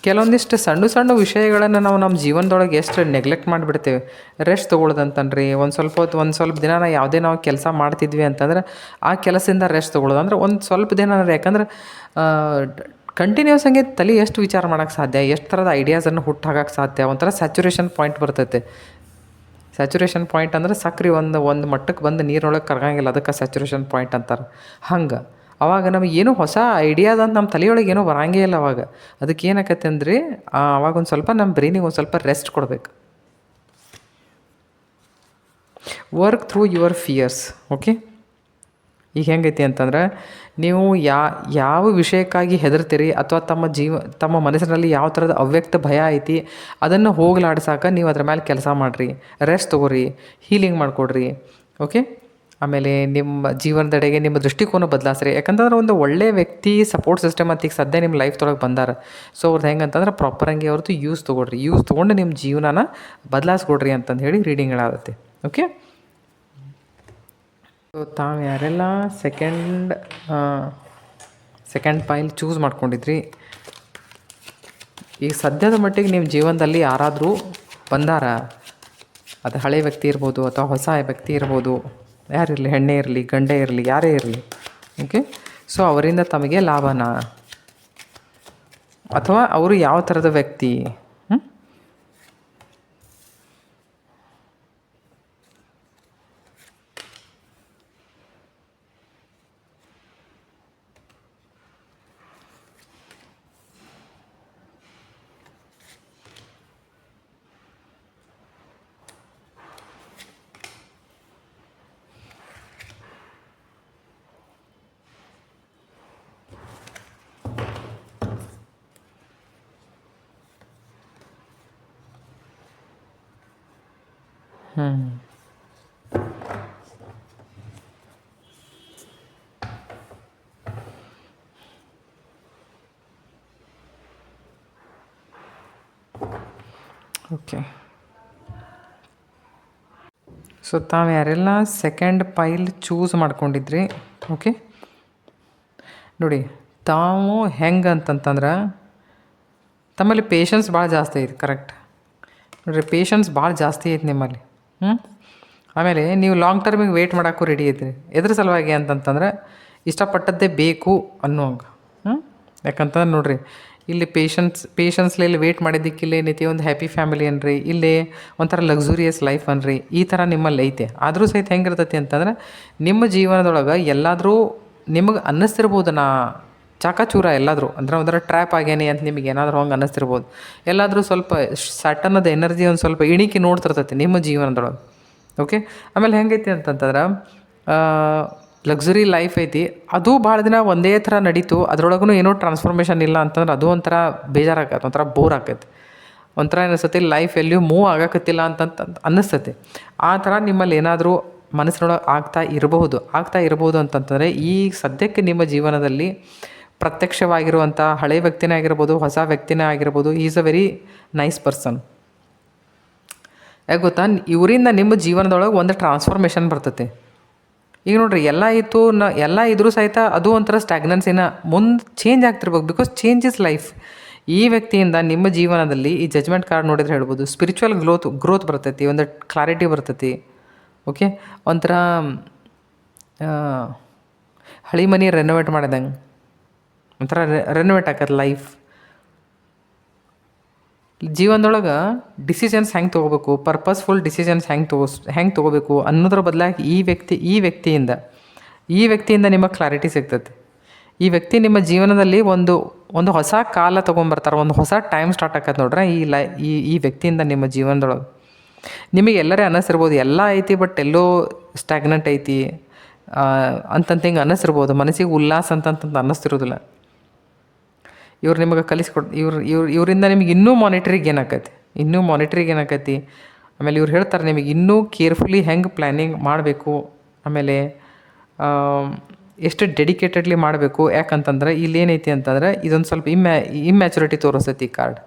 ಕೆಲವೊಂದಿಷ್ಟು ಸಣ್ಣ ವಿಷಯಗಳನ್ನು ನಾವು ನಮ್ಮ ಜೀವನದೊಳಗೆ ಎಷ್ಟು ನೆಗ್ಲೆಕ್ಟ್ ಮಾಡಿಬಿಡ್ತೇವೆ. ರೆಸ್ಟ್ ತೊಗೊಳ್ಳೋದಂತನ್ರಿ, ಒಂದು ಸ್ವಲ್ಪ ದಿನ ಯಾವುದೇ ನಾವು ಕೆಲಸ ಮಾಡ್ತಿದ್ವಿ ಅಂತಂದ್ರೆ ಆ ಕೆಲಸದಿಂದ ರೆಸ್ಟ್ ತೊಗೊಳ್ಳೋದು. ಅಂದರೆ ಒಂದು ಸ್ವಲ್ಪ ದಿನ. ಯಾಕಂದ್ರೆ ಕಂಟಿನ್ಯೂಸ್ ಆಗಿ ತಲೆ ಎಷ್ಟು ವಿಚಾರ ಮಾಡೋಕ್ಕೆ ಸಾಧ್ಯ, ಎಷ್ಟು ಥರದ ಐಡಿಯಾಸನ್ನು ಹುಟ್ಟಾಕಕ್ಕೆ ಸಾಧ್ಯ. ಒಂಥರ ಸ್ಯಾಚುರೇಷನ್ ಪಾಯಿಂಟ್ ಬರ್ತೈತೆ. ಸ್ಯಾಚುರೇಷನ್ ಪಾಯಿಂಟ್ ಅಂದ್ರೆ ಸಕ್ರೆ ಒಂದು ಮಟ್ಟಕ್ಕೆ ಬಂದು ನೀರೊಳಗೆ ಕರಗಂಗಿಲ್ಲ, ಅದಕ್ಕೆ ಸ್ಯಾಚುರೇಷನ್ ಪಾಯಿಂಟ್ ಅಂತಾರೆ. ಹಂಗೆ ಅವಾಗ ನಮಗೆ ಏನೋ ಹೊಸ ಐಡಿಯಾದಂತ ನಮ್ಮ ತಲೆಯೊಳಗೆ ಏನೋ ಬರಂಗೇ ಇಲ್ಲ. ಅದಕ್ಕೆ ಏನಾಕತ್ತೆ ಅಂದ್ರೆ ಅವಾಗ ಒಂದು ಸ್ವಲ್ಪ ನಮ್ಮ ಬ್ರೈನಿಗೆ ಒಂದು ಸ್ವಲ್ಪ ರೆಸ್ಟ್ ಕೊಡಬೇಕು. Work through your fierce. Okay, ಈಗ ಹೆಂಗೈತಿ ಅಂತಂದ್ರೆ ನೀವು ಯಾವ ವಿಷಯಕ್ಕಾಗಿ ಹೆದರ್ತೀರಿ ಅಥವಾ ತಮ್ಮ ಮನಸ್ಸಿನಲ್ಲಿ ಯಾವ ಥರದ ಅವ್ಯಕ್ತ ಭಯ ಐತಿ ಅದನ್ನು ಹೋಗಲಾಡ್ಸಾಕ ನೀವು ಅದ್ರ ಮೇಲೆ ಕೆಲಸ ಮಾಡಿರಿ. ರೆಸ್ಟ್ ತೊಗೊರಿ, ಹೀಲಿಂಗ್ ಮಾಡಿಕೊಡ್ರಿ. ಓಕೆ, ಆಮೇಲೆ ನಿಮ್ಮ ಜೀವನದೆಡೆಗೆ ನಿಮ್ಮ ದೃಷ್ಟಿಕೋನ ಬದಲಾಸ್ರಿ. ಯಾಕಂತಂದ್ರೆ ಒಂದು ಒಳ್ಳೆಯ ವ್ಯಕ್ತಿ ಸಪೋರ್ಟ್ ಸಿಸ್ಟಮ್ ಅಂತ ಈಗ ಸದ್ಯ ನಿಮ್ಮ ಲೈಫ್ದೊಳಗೆ ಬಂದಾರ. ಸೊ ಅವ್ರದ್ದು ಹೆಂಗಂತಂದ್ರೆ ಪ್ರಾಪರಂಗಿ ಅವ್ರದ್ದು ಯೂಸ್ ತೊಗೊಳ್ರಿ, ಯೂಸ್ ತೊಗೊಂಡು ನಿಮ್ಮ ಜೀವನನ ಬದಲಾಯಿಸ್ಕೊಡ್ರಿ ಅಂತಂದು ಹೇಳಿ ರೀಡಿಂಗ್ ಹೇಳಾಗುತ್ತೆ. ಓಕೆ, ಸೊ ತಾವು ಯಾರೆಲ್ಲ ಸೆಕೆಂಡ್ ಪೈಲ್ ಚೂಸ್ ಮಾಡ್ಕೊಂಡಿದ್ರಿ, ಈಗ ಸದ್ಯದ ಮಟ್ಟಿಗೆ ನಿಮ್ಮ ಜೀವನದಲ್ಲಿ ಯಾರಾದರೂ ಬಂದಾರ, ಅದು ಹಳೆ ವ್ಯಕ್ತಿ ಇರ್ಬೋದು ಅಥವಾ ಹೊಸ ವ್ಯಕ್ತಿ ಇರ್ಬೋದು, ಯಾರಿರಲಿ, ಹೆಣ್ಣೇ ಇರಲಿ ಗಂಡೇ ಇರಲಿ ಯಾರೇ ಇರಲಿ. ಓಕೆ, ಸೊ ಅವರಿಂದ ತಮಗೆ ಲಾಭನಾ ಅಥವಾ ಅವರು ಯಾವ ಥರದ ವ್ಯಕ್ತಿ? ಓಕೆ, ಸೊ ತಾವು ಯಾರೆಲ್ಲ ಸೆಕೆಂಡ್ ಪೈಲ್ ಚೂಸ್ ಮಾಡ್ಕೊಂಡಿದ್ರಿ, ಓಕೆ ನೋಡಿ, ತಾವು ಹೆಂಗೆ ಅಂತಂತಂದ್ರೆ ತಮ್ಮಲ್ಲಿ ಪೇಷನ್ಸ್ ಭಾಳ ಜಾಸ್ತಿ ಐತಿ. ಕರೆಕ್ಟ್ ನೋಡಿರಿ, ಪೇಷನ್ಸ್ ಭಾಳ ಜಾಸ್ತಿ ಐತಿ ನಿಮ್ಮಲ್ಲಿ. ಆಮೇಲೆ ನೀವು ಲಾಂಗ್ ಟರ್ಮಿಗೆ ವೆಯ್ಟ್ ಮಾಡೋಕ್ಕೂ ರೆಡಿ ಐತ್ರಿ. ಎದ್ರ ಸಲುವಾಗಿ ಅಂತಂತಂದ್ರೆ ಇಷ್ಟಪಟ್ಟದ್ದೇ ಬೇಕು ಅನ್ನೋಂಗೆ. ಯಾಕಂತಂದ್ರೆ ನೋಡಿರಿ, ಇಲ್ಲಿ ಪೇಷನ್ಸ್ಲಿ ಇಲ್ಲಿ ವೆಯ್ಟ್ ಮಾಡಿದ್ದಕ್ಕೆ ಇಲ್ಲಿ ಏನೈತಿ, ಒಂದು ಹ್ಯಾಪಿ ಫ್ಯಾಮಿಲಿ ಅನ್ರಿ, ಇಲ್ಲಿ ಒಂಥರ ಲಕ್ಸುರಿಯಸ್ ಲೈಫ್ ಅನ್ರಿ, ಈ ಥರ ನಿಮ್ಮಲ್ಲಿ ಐತೆ. ಆದರೂ ಸಹಿತ ಹೆಂಗಿರ್ತೈತಿ ಅಂತಂದ್ರೆ ನಿಮ್ಮ ಜೀವನದೊಳಗೆ ಎಲ್ಲಾದರೂ ನಿಮಗೆ ಅನ್ನಿಸ್ತಿರ್ಬೋದು, ನಾ ಚಾಕಾಚೂರ ಎಲ್ಲಾದರೂ ಅಂದ್ರೆ ಒಂಥರ ಟ್ರ್ಯಾಪ್ ಆಗ್ಯಾನಿ ಅಂತ ನಿಮಗೆ ಏನಾದರೂ ಹಂಗೆ ಅನ್ನಿಸ್ತಿರ್ಬೋದು. ಎಲ್ಲಾದರೂ ಸ್ವಲ್ಪ ಸಟನ್ನದ ಎನರ್ಜಿ ಒಂದು ಸ್ವಲ್ಪ ಇಣಿಕಿ ನೋಡ್ತಿರ್ತೈತಿ ನಿಮ್ಮ ಜೀವನದೊಳಗೆ. ಓಕೆ, ಆಮೇಲೆ ಹೆಂಗೈತಿ ಅಂತಂತಂದ್ರೆ ಲಕ್ಸುರಿ ಲೈಫ್ ಐತಿ, ಅದು ಭಾಳ ದಿನ ಒಂದೇ ಥರ ನಡೀತು, ಅದರೊಳಗೂ ಏನೋ ಟ್ರಾನ್ಸ್ಫಾರ್ಮೇಷನ್ ಇಲ್ಲ ಅಂತಂದ್ರೆ ಅದು ಒಂಥರ ಬೇಜಾರಾಗತ್ತೆ, ಒಂಥರ ಬೋರ್ ಆಕೈತಿ, ಒಂಥರ ಏನಿಸ್ತತಿ ಲೈಫ್ ಎಲ್ಲಿಯೂ ಮೂವ್ ಆಗಾಕತ್ತಿಲ್ಲ ಅಂತಂತ ಅನ್ನಿಸ್ತತಿ. ಆ ಥರ ನಿಮ್ಮಲ್ಲಿ ಏನಾದರೂ ಮನಸ್ಸಿನೊಳಗೆ ಆಗ್ತಾ ಇರಬಹುದು ಅಂತಂತಂದರೆ ಈ ಸದ್ಯಕ್ಕೆ ನಿಮ್ಮ ಜೀವನದಲ್ಲಿ ಪ್ರತ್ಯಕ್ಷವಾಗಿರುವಂಥ ಹಳೆ ವ್ಯಕ್ತಿನೇ ಆಗಿರ್ಬೋದು, ಹೊಸ ವ್ಯಕ್ತಿನೇ ಆಗಿರ್ಬೋದು, is a very nice person. ಯಾಕೆ ಗೊತ್ತಾ, ಇವರಿಂದ ನಿಮ್ಮ ಜೀವನದೊಳಗೆ ಒಂದು ಟ್ರಾನ್ಸ್ಫಾರ್ಮೇಷನ್ ಬರ್ತೈತೆ. ಈಗ ನೋಡಿರಿ, ಎಲ್ಲ ಇದ್ರೂ ಸಹಿತ ಅದು ಒಂಥರ ಸ್ಟ್ಯಾಗ್ನೆನ್ಸಿನ ಮುಂದೆ ಚೇಂಜ್ ಆಗ್ತಿರ್ಬೇಕು, ಬಿಕಾಸ್ ಚೇಂಜ್ ಇಸ್ ಲೈಫ್. ಈ ವ್ಯಕ್ತಿಯಿಂದ ನಿಮ್ಮ ಜೀವನದಲ್ಲಿ ಈ ಜಜ್ಮೆಂಟ್ ಕಾರ್ಡ್ ನೋಡಿದ್ರೆ ಹೇಳ್ಬೋದು, ಸ್ಪಿರಿಚುವಲ್ ಗ್ರೋತ್ ಬರ್ತೈತಿ, ಒಂದು ಕ್ಲಾರಿಟಿ ಬರ್ತೈತಿ. ಓಕೆ, ಒಂಥರ ಹಳಿ ಮನೆ ರೆನೋವೇಟ್ ಮಾಡಿದಂಗೆ ಒಂಥರ ರೆನೋವೇಟ್ ಆಕತ್ತೆ ಲೈಫ್. ಜೀವನದೊಳಗೆ ಡಿಸಿಷನ್ಸ್ ಹೆಂಗೆ ತೊಗೋಬೇಕು, ಪರ್ಪಸ್ಫುಲ್ ಡಿಸಿಷನ್ಸ್ ಹೆಂಗೆ ತೊಗೋಬೇಕು ಅನ್ನೋದ್ರ ಬದಲಾಗಿ ಈ ವ್ಯಕ್ತಿಯಿಂದ ನಿಮಗೆ ಕ್ಲಾರಿಟಿ ಸಿಗ್ತೈತಿ. ಈ ವ್ಯಕ್ತಿ ನಿಮ್ಮ ಜೀವನದಲ್ಲಿ ಒಂದು ಹೊಸ ಕಾಲ ತೊಗೊಂಬರ್ತಾರೆ, ಒಂದು ಹೊಸ ಟೈಮ್ ಸ್ಟಾರ್ಟ್ ಆಕತ್ತೆ ನೋಡ್ರೆ ಈ ವ್ಯಕ್ತಿಯಿಂದ ನಿಮ್ಮ ಜೀವನದೊಳಗೆ. ನಿಮಗೆ ಎಲ್ಲರೇ ಅನ್ನಿಸಿರ್ಬೋದು ಎಲ್ಲ ಐತಿ ಬಟ್ ಎಲ್ಲೋ ಸ್ಟ್ಯಾಗ್ನೆಂಟ್ ಐತಿ ಅಂತಂತ ಹಿಂಗೆ ಅನ್ನಿಸಿರ್ಬೋದು, ಮನಸ್ಸಿಗೆ ಉಲ್ಲಾಸ ಅಂತಂತ ಅನ್ನಿಸ್ತಿರೋದಿಲ್ಲ. ಇವ್ರು ನಿಮಗೆ ಇವರಿಂದ ನಿಮಗೆ ಇನ್ನೂ ಮಾನಿಟ್ರಿಗೆ ಏನಾಕೈತಿ. ಆಮೇಲೆ ಇವ್ರು ಹೇಳ್ತಾರೆ ನಿಮಗೆ ಇನ್ನೂ ಕೇರ್ಫುಲಿ ಹೆಂಗೆ ಪ್ಲ್ಯಾನಿಂಗ್ ಮಾಡಬೇಕು, ಆಮೇಲೆ ಎಷ್ಟು ಡೆಡಿಕೇಟೆಡ್ಲಿ ಮಾಡಬೇಕು. ಯಾಕಂತಂದ್ರೆ ಇಲ್ಲೇನೈತಿ ಅಂತಂದ್ರೆ ಇದೊಂದು ಸ್ವಲ್ಪ ಇಮ್ಯಾಚುರಿಟಿ ತೋರಿಸ್ತೈತಿ ಈ ಕಾರ್ಡ್.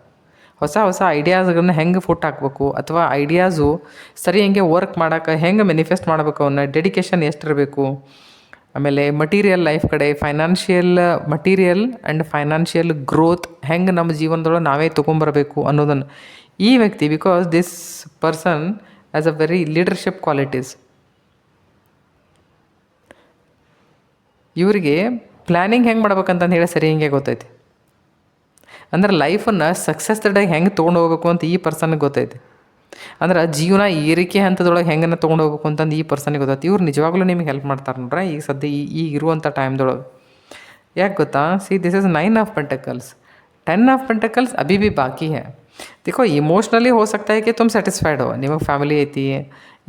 ಹೊಸ ಐಡಿಯಾಸ್ಗಳನ್ನ ಹೆಂಗೆ ಫುಟ್ ಹಾಕಬೇಕು ಅಥವಾ ಐಡಿಯಾಸು ಸರಿ ಹೆಂಗೆ ವರ್ಕ್ ಮಾಡೋಕೆ ಹೆಂಗೆ ಮ್ಯಾನಿಫೆಸ್ಟ್ ಮಾಡಬೇಕು, ಅವನ್ನ ಡೆಡಿಕೇಶನ್ ಎಷ್ಟಿರಬೇಕು. ಆಮೇಲೆ ಮಟೀರಿಯಲ್ ಲೈಫ್ ಕಡೆ ಮಟೀರಿಯಲ್ ಆ್ಯಂಡ್ ಫೈನಾನ್ಷಿಯಲ್ ಗ್ರೋತ್ ಹೆಂಗೆ ನಮ್ಮ ಜೀವನದೊಳಗೆ ನಾವೇ ತೊಗೊಂಬರಬೇಕು ಅನ್ನೋದನ್ನು ಈ ವ್ಯಕ್ತಿ, because this person as a very leadership qualities. ಇವರಿಗೆ ಪ್ಲ್ಯಾನಿಂಗ್ ಹೆಂಗೆ ಮಾಡ್ಬೇಕಂತಂದು ಹೇಳಿ ಸರಿ ಹಿಂಗೆ ಗೊತ್ತೈತಿ. ಅಂದ್ರೆ ಲೈಫನ್ನು ಸಕ್ಸಸ್ ತಡೆಗೆ ಹೆಂಗೆ ತೊಗೊಂಡು ಹೋಗ್ಬೇಕು ಅಂತ ಈ ಪರ್ಸನ್ಗೆ ಗೊತ್ತೈತಿ. ಅಂದ್ರೆ ಜೀವನ ಏರಿಕೆ ಹಂತದೊಳಗೆ ಹೆಂಗನ್ನ ತೊಗೊಂಡು ಹೋಗ್ಬೇಕು ಅಂತಂದು ಈ ಪರ್ಸನ್ಗೆ ಗೊತ್ತೈತಿ. ಇವ್ರು ನಿಜವಾಗ್ಲೂ ನಿಮಗೆ ಹೆಲ್ಪ್ ಮಾಡ್ತಾರೆ ನೋಡ್ರೆ ಈಗ ಸದ್ಯ ಈಗ ಇರುವಂಥ ಟೈಮ್ದೊಳಗೆ. ಯಾಕೆ ಗೊತ್ತಾ, this is 9 of pentacles, 10 of pentacles अभी भी बाकी है. देखो इमोशनली हो सकता है कि तुम ಸ್ಯಾಟಿಸ್ಫೈಡ್ हो, ನಿಮಗೆ ಫ್ಯಾಮಿಲಿ ಐತಿ,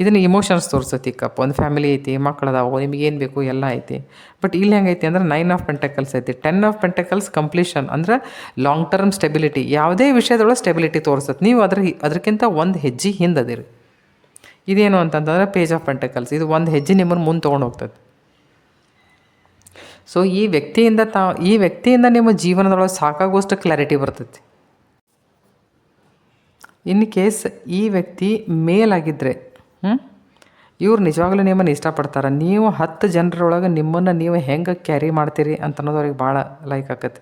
ಇದನ್ನು ಇಮೋಷನ್ಸ್ ತೋರಿಸ್ತೈತಿ. ಕಪ್ ಒಂದು ಫ್ಯಾಮಿಲಿ ಐತಿ, ಮಕ್ಕಳದಾವು, ನಿಮಗೆ ಏನು ಬೇಕು ಎಲ್ಲ ಐತಿ. ಬಟ್ ಇಲ್ಲಿ ಹೆಂಗೈತಿ ಅಂದ್ರೆ 9 ಆಫ್ पेंटिकल्स ಐತಿ. 10 ಆಫ್ पेंटिकल्स ಕಂಪ್ಲೀಷನ್ ಅಂದ್ರೆ ಲಾಂಗ್ ಟರ್ಮ್ ಸ್ಟೆಬಿಲಿಟಿ. ಯಾವುದೇ ವಿಷಯದೊಳಗೆ ಸ್ಟೆಬಿಲಿಟಿ ತೋರಿಸ್ತೈತಿ. ನೀವು ಅದಕ್ಕಿಂತ ಒಂದು ಹೆಜ್ಜೆ ಹಿಂದದಿರಿ. ಇದೇನು ಅಂತಂತಂದ್ರೆ ಪೇಜ್ ಆಫ್ ಪೆಂಟಕಲ್ಸ್. ಇದು ಒಂದು ಹೆಜ್ಜೆ ನಿಮ್ಮನ್ನು ಮುಂದೆ ತೊಗೊಂಡು ಹೋಗ್ತದೆ. ಸೊ ಈ ವ್ಯಕ್ತಿಯಿಂದ ನಿಮ್ಮ ಜೀವನದೊಳಗೆ ಸಾಕಾಗುವಷ್ಟು ಕ್ಲಾರಿಟಿ ಬರ್ತೈತಿ. ಇನ್ ಕೇಸ್ ಈ ವ್ಯಕ್ತಿ ಮೇಲಾಗಿದ್ದರೆ ಇವ್ರು ನಿಜವಾಗ್ಲೂ ನಿಮ್ಮನ್ನು ಇಷ್ಟಪಡ್ತಾರೆ. ನೀವು 10 ಜನರೊಳಗೆ ನಿಮ್ಮನ್ನು ನೀವು ಹೆಂಗೆ ಕ್ಯಾರಿ ಮಾಡ್ತೀರಿ ಅಂತ ಅನ್ನೋದು ಅವ್ರಿಗೆ ಭಾಳ ಲೈಕ್ ಆಕತಿ.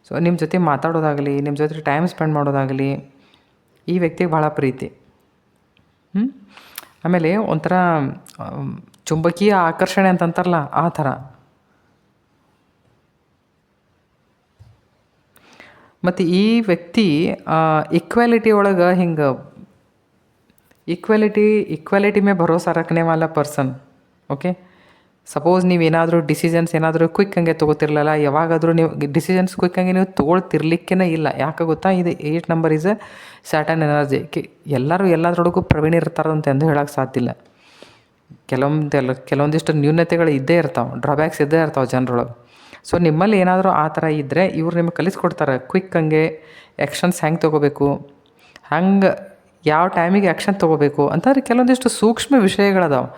ಸೊ ನಿಮ್ಮ ಜೊತೆ ಮಾತಾಡೋದಾಗಲಿ, ನಿಮ್ಮ ಜೊತೆ ಟೈಮ್ ಸ್ಪೆಂಡ್ ಮಾಡೋದಾಗಲಿ ಈ ವ್ಯಕ್ತಿಗೆ ಭಾಳ ಪ್ರೀತಿ. ಆಮೇಲೆ ಒಂಥರ ಚುಂಬಕೀಯ ಆಕರ್ಷಣೆ ಅಂತಂತಾರಲ್ಲ ಆ ಥರ. ಮತ್ತು ಈ ವ್ಯಕ್ತಿ ಇಕ್ವಾಲಿಟಿ ಒಳಗೆ ಹಿಂಗೆ ಇಕ್ವಾಲಿಟಿ ಮೇ ಭರೋಸಾ ರಖನೆ ವಾಲ ಪರ್ಸನ್. ಓಕೆ, ಸಪೋಸ್ ನೀವೇನಾದರೂ ಡಿಸಿಷನ್ಸ್ ಏನಾದರೂ ಕ್ವಿಕ್ ಹಂಗೆ ತೊಗೋತಿರ್ಲಲ್ಲ, ಯಾವಾಗಾದರೂ ನೀವು ಡಿಸಿಷನ್ಸ್ ಕ್ವಿಕ್ ಹಂಗೆ ನೀವು ತೊಗೊಳ್ತಿರ್ಲಿಕ್ಕೇ ಇಲ್ಲ. ಯಾಕೆ ಗೊತ್ತಾ, ಇದು 8 number is A Saturn energy. ಎಲ್ಲರೂ ಎಲ್ಲದರೊಳಗೂ ಪ್ರವೀಣ ಇರ್ತಾರಂತ ಎಂದು ಹೇಳೋಕ್ಕೆ ಸಾಧ್ಯ ಇಲ್ಲ. ಕೆಲವೊಂದಿಷ್ಟು ನ್ಯೂನತೆಗಳು ಇದ್ದೇ ಇರ್ತಾವೆ, ಡ್ರಾಬ್ಯಾಕ್ಸ್ ಇದ್ದೇ ಇರ್ತಾವೆ ಜನರೊಳಗೆ. ಸೊ ನಿಮ್ಮಲ್ಲಿ ಏನಾದರೂ ಆ ಥರ ಇದ್ದರೆ ಇವ್ರು ನಿಮಗೆ ಕಲಿಸ್ಕೊಡ್ತಾರೆ ಕ್ವಿಕ್ ಹಂಗೆ ಆ್ಯಕ್ಷನ್ಸ್ ಹೆಂಗೆ ತೊಗೋಬೇಕು, ಹಂಗೆ ಯಾವ ಟೈಮಿಗೆ ಆ್ಯಕ್ಷನ್ ತೊಗೋಬೇಕು ಅಂತಂದ್ರೆ ಕೆಲವೊಂದಿಷ್ಟು ಸೂಕ್ಷ್ಮ ವಿಷಯಗಳದಾವೆ.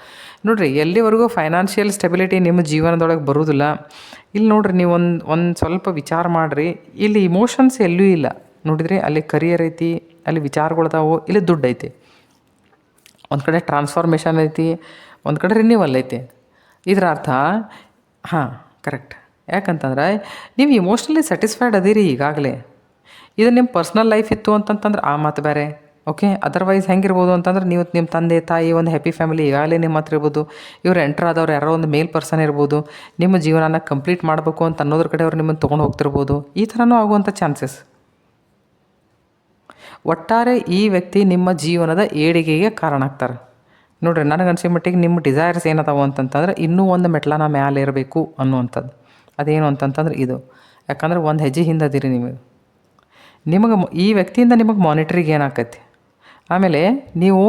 ನೋಡಿರಿ, ಎಲ್ಲಿವರೆಗೂ ಫೈನಾನ್ಷಿಯಲ್ ಸ್ಟೆಬಿಲಿಟಿ ನಿಮ್ಮ ಜೀವನದೊಳಗೆ ಬರೋದಿಲ್ಲ. ಇಲ್ಲಿ ನೋಡಿರಿ, ನೀವು ಒಂದು ಸ್ವಲ್ಪ ವಿಚಾರ ಮಾಡಿರಿ, ಇಲ್ಲಿ ಇಮೋಷನ್ಸ್ ಎಲ್ಲೂ ಇಲ್ಲ. ನೋಡಿದ್ರಿ, ಅಲ್ಲಿ ಕರಿಯರ್ ಐತಿ, ಅಲ್ಲಿ ವಿಚಾರಗಳದಾವು, ಇಲ್ಲಿ ದುಡ್ಡು ಐತಿ. ಒಂದು ಕಡೆ ಟ್ರಾನ್ಸ್ಫಾರ್ಮೇಷನ್ ಐತಿ, ಒಂದು ಕಡೆ ರಿನ್ಯೂವಲ್ ಐತಿ. ಇದರ ಅರ್ಥ ಕರೆಕ್ಟ್. ಯಾಕಂತಂದ್ರೆ ನೀವು ಇಮೋಷ್ನಲಿ ಸ್ಯಾಟಿಸ್ಫೈಡ್ ಅದೀರಿ ಈಗಾಗಲೇ. ಇದು ನಿಮ್ಮ ಪರ್ಸ್ನಲ್ ಲೈಫ್ ಇತ್ತು ಅಂತಂತಂದ್ರೆ ಆ ಮಾತು ಬೇರೆ. ಓಕೆ, ಅದರ್ವೈಸ್ ಹೆಂಗಿರ್ಬೋದು ಅಂತಂದ್ರೆ ನೀವು ನಿಮ್ಮ ತಂದೆ ತಾಯಿ ಒಂದು ಹ್ಯಾಪಿ ಫ್ಯಾಮಿಲಿ ಈಗಾಗಲೇ ನಿಮ್ಮ ಹತ್ರ ಇರ್ಬೋದು. ಇವ್ರು ಎಂಟ್ರ್ ಆದವ್ರು ಯಾರೋ ಒಂದು ಮೇಲ್ ಪರ್ಸನ್ ಇರ್ಬೋದು. ನಿಮ್ಮ ಜೀವನನ ಕಂಪ್ಲೀಟ್ ಮಾಡಬೇಕು ಅಂತ ಅನ್ನೋದ್ರ ಕಡೆ ಅವ್ರು ನಿಮ್ಮನ್ನು ತೊಗೊಂಡು ಹೋಗ್ತಿರ್ಬೋದು. ಈ ಥರನೂ ಆಗುವಂಥ ಚಾನ್ಸಸ್. ಒಟ್ಟಾರೆ ಈ ವ್ಯಕ್ತಿ ನಿಮ್ಮ ಜೀವನದ ಏಳಿಗೆಗೆ ಕಾರಣ ಆಗ್ತಾರೆ. ನೋಡಿರಿ, ನನಗನ್ಸಿದ ಮಟ್ಟಿಗೆ ನಿಮ್ಮ ಡಿಸೈರ್ಸ್ ಏನದಾವು ಅಂತಂತಂದ್ರೆ ಇನ್ನೂ ಒಂದು ಮೆಟ್ಲನ ಮ್ಯಾಲೆ ಇರಬೇಕು ಅನ್ನುವಂಥದ್ದು. ಅದೇನು ಅಂತಂತಂದ್ರೆ ಇದು. ಯಾಕಂದ್ರೆ ಒಂದು ಹೆಜ್ಜೆ ಹಿಂದದಿರಿ ನಿಮಗೆ ಈ ವ್ಯಕ್ತಿಯಿಂದ ನಿಮಗೆ ಮಾನಿಟ್ರಿಗೆ ಏನಾಕೈತಿ. ಆಮೇಲೆ ನೀವು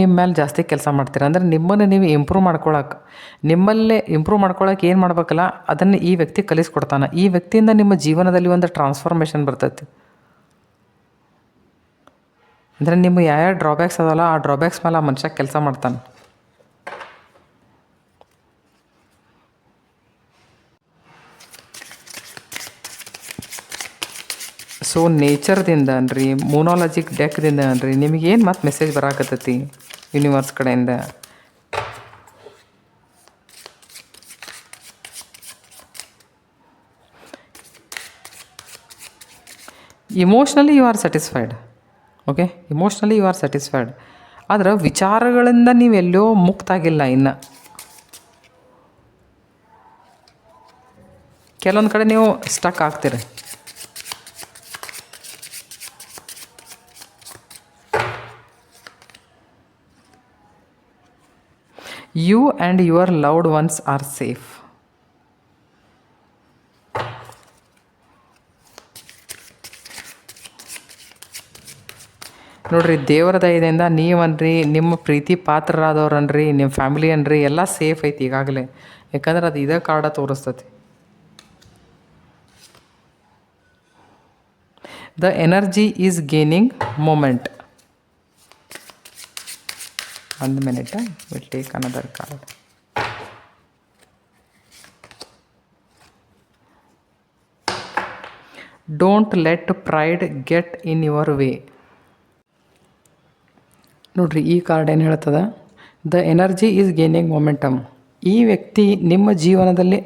ನಿಮ್ಮ ಮೇಲೆ ಜಾಸ್ತಿ ಕೆಲಸ ಮಾಡ್ತೀರ. ಅಂದರೆ ನಿಮ್ಮನ್ನು ನೀವು ನಿಮ್ಮಲ್ಲೇ ಇಂಪ್ರೂವ್ ಮಾಡ್ಕೊಳಕ್ಕೆ ಏನು ಮಾಡ್ಬೇಕಲ್ಲ ಅದನ್ನು ಈ ವ್ಯಕ್ತಿ ಕಲಿಸ್ಕೊಡ್ತಾನೆ. ಈ ವ್ಯಕ್ತಿಯಿಂದ ನಿಮ್ಮ ಜೀವನದಲ್ಲಿ ಒಂದು ಟ್ರಾನ್ಸ್ಫಾರ್ಮೇಷನ್ ಬರ್ತೈತಿ. ಅಂದರೆ ನಿಮ್ಮ ಯಾವ ಡ್ರಾಬ್ಯಾಕ್ಸ್ ಅದಲ್ಲ ಆ ಡ್ರಾಬ್ಯಾಕ್ಸ್ ಮೇಲೆ ಆ ಮನುಷ್ಯ ಕೆಲಸ ಮಾಡ್ತಾನೆ. ಸೊ ನೇಚರ್ದಿಂದ ಅನ್ರಿ, ಮೂನಾಲಜಿಕ್ ಡೆಕ್ದಿಂದ ಅನ್ರಿ, ನಿಮಗೇನು ಮತ್ತೆ ಮೆಸೇಜ್ ಬರಾಕತ್ತೈತಿ ಯೂನಿವರ್ಸ್ ಕಡೆಯಿಂದ. Emotionally you are satisfied. Okay, emotionally you are satisfied. ಆದ್ರೆ ವಿಚಾರಗಳಿಂದ ನೀವೆಲ್ಲೋ ಮುಕ್ತಾಗಿಲ್ಲ ಇನ್ನು. ಕೆಲವೊಂದು ಕಡೆ ನೀವು ಸ್ಟಕ್ ಆಗ್ತೀರಿ. You and your loved ones are safe. ನೋಡ್ರಿ, ದೇವರ ದಯದಿಂದ ನೀವನ್ರಿ, ನಿಮ್ಮ ಪ್ರೀತಿ ಪಾತ್ರರಾದವ್ರನ್ರಿ, ನಿಮ್ಮ ಫ್ಯಾಮಿಲಿ ಅನ್ರಿ ಎಲ್ಲ ಸೇಫ್ ಐತಿ ಈಗಾಗಲೇ. ಯಾಕಂದ್ರೆ ಅದು ಇದೇ ಕಾರ್ಡ ತೋರಿಸ್ತತಿ. The energy is gaining moment. 1 minute, we'll take another card. Don't let pride get in your way. ನೋಡ್ರಿ, ಈ ಕಾರ್ಡ್ ಏನು ಹೇಳ್ತದ, the energy is gaining momentum. ಈ ವ್ಯಕ್ತಿ ನಿಮ್ಮ ಜೀವನದಲ್ಲಿ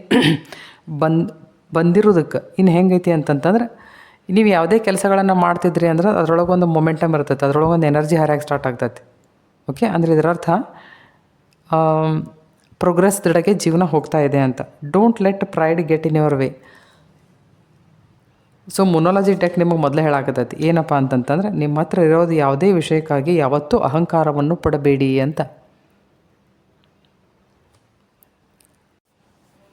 ಬಂದಿರೋದಕ್ಕೆ ಇನ್ನು ಹೆಂಗೈತಿ ಅಂತಂತಂದ್ರೆ, ನೀವು ಯಾವುದೇ ಕೆಲಸಗಳನ್ನು ಮಾಡ್ತಿದ್ರಿ ಅಂದ್ರೆ ಅದರೊಳಗೊಂದು ಮೊಮೆಂಟಮ್ ಇರ್ತೈತೆ, ಅದರೊಳಗೊಂದು ಎನರ್ಜಿ ಹರಿಯಾಗಿ ಸ್ಟಾರ್ಟ್ ಆಗ್ತೈತಿ. ಓಕೆ, ಅಂದರೆ ಇದರ ಅರ್ಥ ಪ್ರೋಗ್ರೆಸ್ ದಡೆಗೆ ಜೀವನ ಹೋಗ್ತಾ ಇದೆ ಅಂತ. Don't let pride get in your way. So Moonology deck ನಿಮಗೆ ಮೊದಲೇ ಹೇಳಾಕತ್ತೈತಿ ಏನಪ್ಪ ಅಂತಂತಂದ್ರೆ, ನಿಮ್ಮ ಹತ್ರ ಇರೋದು ಯಾವುದೇ ವಿಷಯಕ್ಕಾಗಿ ಯಾವತ್ತೂ ಅಹಂಕಾರವನ್ನು ಪಡಬೇಡಿ ಅಂತ.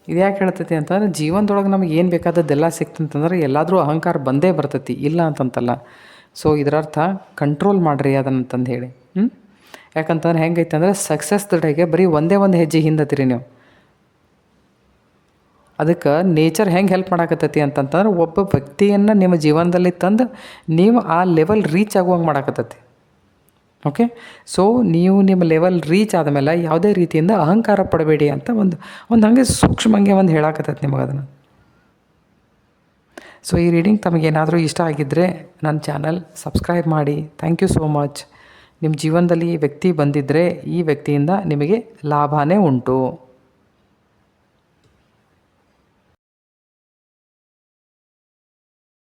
ಇದು ಯಾಕೆ ಹೇಳ್ತೈತಿ ಅಂತಂದ್ರೆ, ಜೀವನದೊಳಗೆ ನಮಗೆ ಏನು ಬೇಕಾದದ್ದೆಲ್ಲ ಸಿಕ್ತಂತಂದ್ರೆ ಎಲ್ಲಾದರೂ ಅಹಂಕಾರ ಬಂದೇ ಬರ್ತೈತಿ, ಇಲ್ಲ ಅಂತಂತಲ್ಲ. ಸೊ ಇದರರ್ಥ ಕಂಟ್ರೋಲ್ ಮಾಡಿರಿ ಅದನ್ನಂತಂದು ಹೇಳಿ. ಯಾಕಂತಂದ್ರೆ ಹೆಂಗೈತೆ ಅಂದರೆ, ಸಕ್ಸಸ್ ದಡೆಗೆ ಬರೀ ಒಂದೇ ಒಂದು ಹೆಜ್ಜೆ ಹಿಂದತ್ತೀರಿ ನೀವು. ಅದಕ್ಕೆ ನೇಚರ್ ಹೆಂಗೆ ಹೆಲ್ಪ್ ಮಾಡಾಕತ್ತೈತಿ ಅಂತಂತಂದ್ರೆ ಒಬ್ಬ ವ್ಯಕ್ತಿಯನ್ನು ನಿಮ್ಮ ಜೀವನದಲ್ಲಿ ತಂದು ನೀವು ಆ ಲೆವೆಲ್ ರೀಚ್ ಆಗುವಂಗೆ ಮಾಡಾಕತ್ತೈತಿ. ಓಕೆ, ಸೊ ನೀವು ನಿಮ್ಮ ಲೆವೆಲ್ ರೀಚ್ ಆದಮೇಲೆ ಯಾವುದೇ ರೀತಿಯಿಂದ ಅಹಂಕಾರ ಪಡಬೇಡಿ ಅಂತ ಒಂದು ಹಾಗೆ ಸೂಕ್ಷ್ಮಂಗೆ ಒಂದು ಹೇಳಾಕತ್ತೈತಿ ನಿಮಗೆ ಅದನ್ನು. ಸೊ ಈ ರೀಡಿಂಗ್ ತಮಗೇನಾದರೂ ಇಷ್ಟ ಆಗಿದ್ದರೆ ನನ್ನ ಚಾನಲ್ ಸಬ್ಸ್ಕ್ರೈಬ್ ಮಾಡಿ. Thank you so much. ನಿಮ್ಮ ಜೀವನದಲ್ಲಿ ಈ ವ್ಯಕ್ತಿ ಬಂದಿದ್ದರೆ ಈ ವ್ಯಕ್ತಿಯಿಂದ ನಿಮಗೆ ಲಾಭವೇ ಉಂಟು.